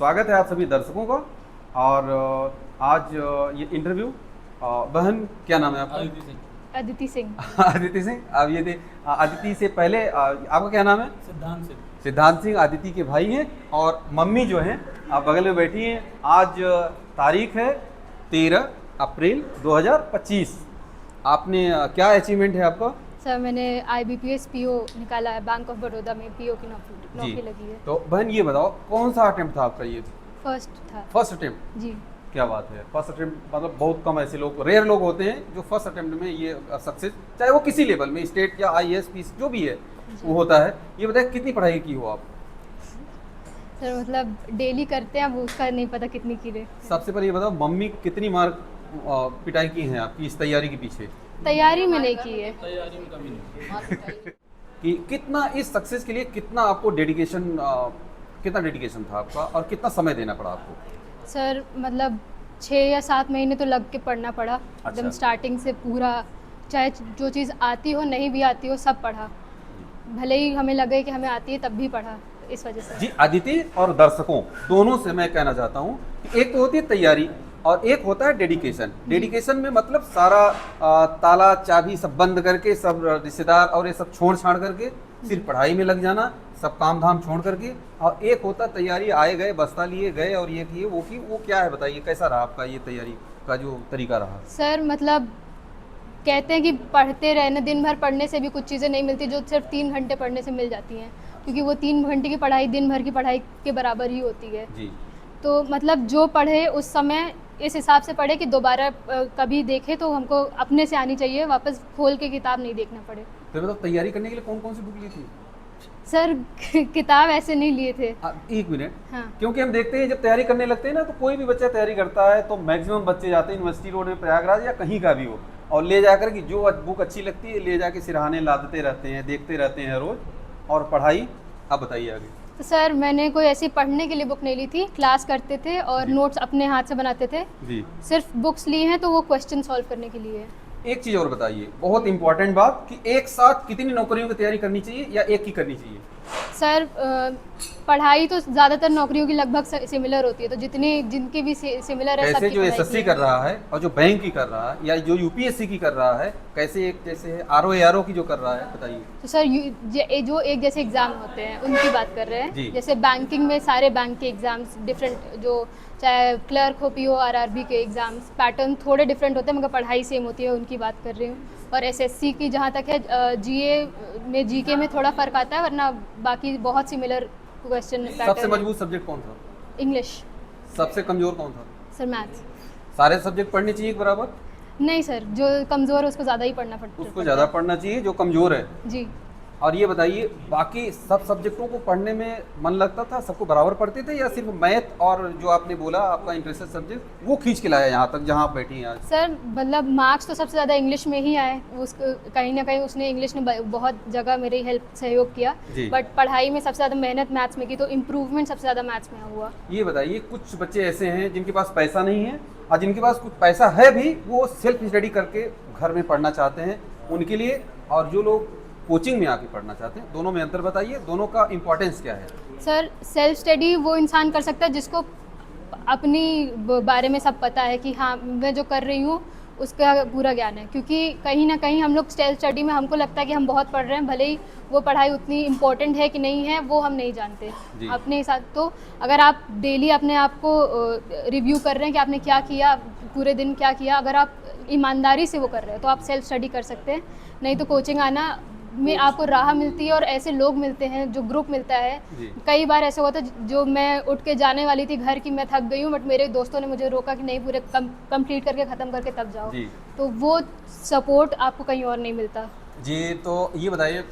स्वागत है आप सभी दर्शकों का। और आज ये इंटरव्यू बहन क्या नाम है आपका? अदिति सिंह। अदिति सिंह। अब ये थे अदिति से पहले आपका क्या नाम है? सिद्धांत सिंह। सिद्धांत सिंह अदिति के भाई हैं और मम्मी जो हैं आप बगल में बैठी हैं। आज तारीख है 13 अप्रैल 2025। आपने क्या अचीवमेंट है आपका? सर मैंने IBPS PO निकाला है, बैंक ऑफ बड़ौदा में PO की नौकरी लगी है। तो बहन ये बताओ कौन सा अटेम्प्ट था आपका? ये फर्स्ट था। First attempt? जी। क्या बात है। फर्स्ट अटेम्प्ट मतलब बहुत कम ऐसे लोग, रेयर लोग होते हैं जो फर्स्ट अटेम्प्ट में ये सक्सेस, चाहे वो किसी लेवल में, स्टेट या IAS पीस जो भी है वो होता है। ये बताइए कितनी पढ़ाई की हो आप? सर मतलब डेली करते हैं, अब उसका नहीं पता कितनी की रहे। सबसे पहले ये बताओ मम्मी कितनी मार्क पिटाई की हैं आपकी इस तैयारी के पीछे? तैयारी में नहीं की है। तैयारी में कमी नहीं। कि कितना इस सक्सेस के लिए कितना आपको डेडिकेशन, कितना डेडिकेशन था आपका और कितना समय देना पड़ा आपको? सर मतलब 6 या 7 महीने तो लग के पढ़ना पड़ा। एकदम स्टार्टिंग से पूरा, चाहे जो चीज़ आती हो नहीं भी आती हो सब पढ़ा। भले ही हमें लगे कि हमें आती है तब भी पढ़ा, इस वजह से। जी अदिति और दर्शकों दोनों से मैं कहना चाहता हूँ कि एक तो होती है तैयारी और एक होता है डेडिकेशन। डेडिकेशन में मतलब सारा ताला चाबी सब बंद करके, सब रिश्तेदार और ये सब छोड़ छाड़ करके सिर्फ पढ़ाई में लग जाना, सब काम धाम छोड़ करके। और एक होता तैयारी, आए गए बस्ता लिए गए और ये किए वो की। वो क्या है बताइए, कैसा रहा आपका ये तैयारी का जो तरीका रहा? सर मतलब कहते हैं कि पढ़ते रहना, दिन भर पढ़ने से भी कुछ चीज़ें नहीं मिलती जो सिर्फ 3 घंटे पढ़ने से मिल जाती हैं, क्योंकि वो 3 घंटे की पढ़ाई दिन भर की पढ़ाई के बराबर ही होती है। जी। तो मतलब जो पढ़े उस समय इस हिसाब से पढ़े कि दोबारा कभी देखे तो हमको अपने से आनी चाहिए, वापस खोल के किताब नहीं देखना पड़े। तो मतलब तैयारी करने के लिए कौन कौन सी बुक ली थी? सर किताब ऐसे नहीं लिए थे। एक मिनट। हाँ। क्योंकि हम देखते हैं जब तैयारी करने लगते हैं ना, तो कोई भी बच्चा तैयारी करता है तो मैक्सिमम बच्चे जाते हैं यूनिवर्सिटी रोड में, प्रयागराज या कहीं का भी हो, और ले जाकर कि जो बुक अच्छी लगती है ले जाके सिरहाने लादते रहते हैं, देखते रहते हैं रोज। और पढ़ाई अब बताइए आगे। तो सर मैंने कोई ऐसी पढ़ने के लिए बुक नहीं ली थी, क्लास करते थे और नोट्स अपने हाथ से बनाते थे। जी। सिर्फ बुक्स ली हैं तो वो क्वेश्चन सॉल्व करने के लिए है। एक चीज और बताइए, बहुत इंपॉर्टेंट बात, कि एक साथ कितनी नौकरियों की तैयारी करनी चाहिए या एक ही करनी चाहिए? सर पढ़ाई तो ज़्यादातर नौकरियों की लगभग सिमिलर होती है, तो जिनकी भी सिमिलर है। कैसे जो SSC कर रहा है और जो बैंक की कर रहा है या जो UPSC की कर रहा है, कैसे एक जैसे है RO ARO की जो कर रहा है, बताइए। तो सर जो एक जैसे एग्ज़ाम होते हैं उनकी बात कर रहे हैं। जैसे बैंकिंग में सारे बैंक के एग्ज़ाम्स डिफरेंट, जो चाहे क्लर्क हो, PO RRB के एग्ज़ाम्स पैटर्न थोड़े डिफरेंट होते हैं, मगर पढ़ाई सेम होती है, उनकी बात कर रही हूँ। और SSC की जहाँ तक है, GA में GK में थोड़ा फ़र्क आता है, वरना बाकी बहुत सिमिलर क्वेश्चन पैटर्न। सबसे मजबूत सब्जेक्ट कौन था? इंग्लिश। सबसे कमजोर कौन था? Sir maths. सारे सब्जेक्ट पढ़ने चाहिए बराबर? नहीं सर, जो कमज़ोर है उसको ज़्यादा ही पढ़ना पड़ता है। उसको ज़्यादा पढ़ना चाहिए जो कमज़ोर है। जी। और ये बताइए बाकी सब सब्जेक्टों को पढ़ने में मन लगता था, सबको बराबर पढ़ते थे, या सिर्फ मैथ और जो आपने बोला आपका इंटरेस्टेड सब्जेक्ट वो खींच के लाया यहाँ तक जहाँ आप बैठी हैं आज? सर मतलब मार्क्स तो सबसे ज़्यादा इंग्लिश में ही आए, उसको कहीं ना कहीं उसने इंग्लिश ने बहुत जगह मेरी सहयोग किया। बट पढ़ाई में सबसे ज़्यादा मेहनत मैथ्स में की, तो इम्प्रूवमेंट सबसे ज़्यादा मैथ्स में हुआ। ये बताइए कुछ बच्चे ऐसे हैं जिनके पास पैसा नहीं है और जिनके पास कुछ पैसा है भी, वो सेल्फ स्टडी करके घर में पढ़ना चाहते हैं, उनके लिए, और जो लोग कोचिंग में आके पढ़ना चाहते हैं, दोनों में अंतर बताइए, दोनों का इम्पोर्टेंस क्या है? सर सेल्फ स्टडी वो इंसान कर सकता है जिसको अपनी बारे में सब पता है कि हाँ मैं जो कर रही हूँ उसका पूरा ज्ञान है, क्योंकि कहीं ना कहीं हम लोग सेल्फ स्टडी में हमको लगता है कि हम बहुत पढ़ रहे हैं, भले ही वो पढ़ाई उतनी इम्पोर्टेंट है कि नहीं है वो हम नहीं जानते अपने हिसाब। तो अगर आप डेली अपने आप को रिव्यू कर रहे हैं कि आपने क्या किया, पूरे दिन क्या किया, अगर आप ईमानदारी से वो कर रहे हैं तो आप सेल्फ स्टडी कर सकते हैं। नहीं तो कोचिंग आना में आपको राह मिलती है और ऐसे लोग मिलते हैं, जो ग्रुप मिलता है। कई बार ऐसा होता है जो मैं उठ के जाने वाली थी घर की, मैं थक गई हूँ, बट मेरे दोस्तों ने मुझे रोका कि नहीं पूरे कंप्लीट करके ख़त्म करके तब जाओ। तो वो सपोर्ट आपको कहीं और नहीं मिलता। जी। तो ये बताइए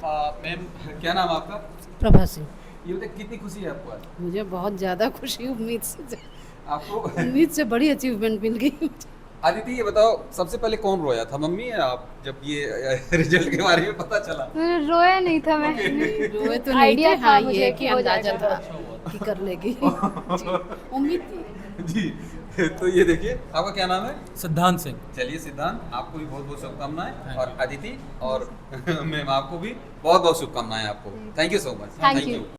मैम, क्या नाम आपका? प्रभा सिंह। ये बताइए कितनी खुशी है आपको आज? मुझे बहुत ज़्यादा खुशी, आपको उम्मीद से बड़ी अचीवमेंट मिल गई। अदिति ये बताओ सबसे पहले कौन रोया था, मम्मी या आप, जब ये रिजल्ट के बारे में पता चला? रोया नहीं था मैं। रोए तो नहीं आइडिया थे, था हाँ, मुझे ये कि कि हो अंदाजा जाएगा। था कि कर लेगी। उम्मीद थी। जी। तो ये देखिए आपका क्या नाम है? सिद्धांत सिंह। चलिए सिद्धांत, आपको भी बहुत बहुत शुभकामनाएं, और अदिति और मैम आपको भी बहुत बहुत शुभकामनाएं आपको। Thank you so much. Thank you.